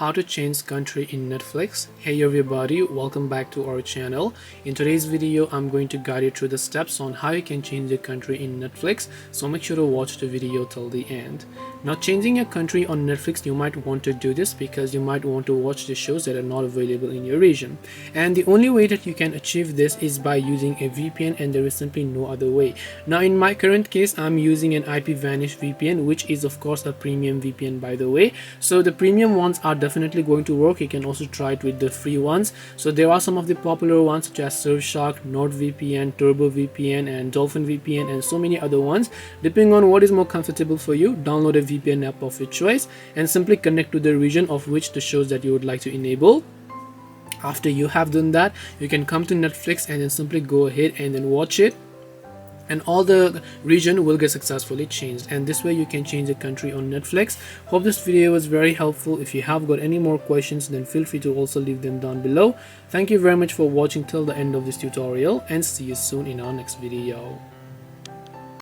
how to change country in Netflix. Hey everybody, welcome back to our channel. In today's video, I'm going to guide you through the steps on how you can change the country in Netflix, so make sure to watch the video till the end. Now, changing a country on Netflix, you might want to do this because you might want to watch the shows that are not available in your region. And the only way that you can achieve this is by using a VPN, and there is simply no other way. Now, in my current case, I'm using an IPVanish VPN, which is of course a premium VPN, by the way. So the premium ones are definitely going to work. You can also try it with the free ones. So there are some of the popular ones such as Surfshark, NordVPN, TurboVPN, and Dolphin VPN, and so many other ones. Depending on what is more comfortable for you, download a VPN app of your choice and simply connect to the region of which the shows that you would like to enable. After you have done that, you can come to Netflix and then simply go ahead and then watch it, and all the region will get successfully changed. And this way you can change the country on Netflix. Hope this video was very helpful. If you have got any more questions, then feel free to also leave them down below. Thank you very much for watching till the end of this tutorial, and see you soon in our next video.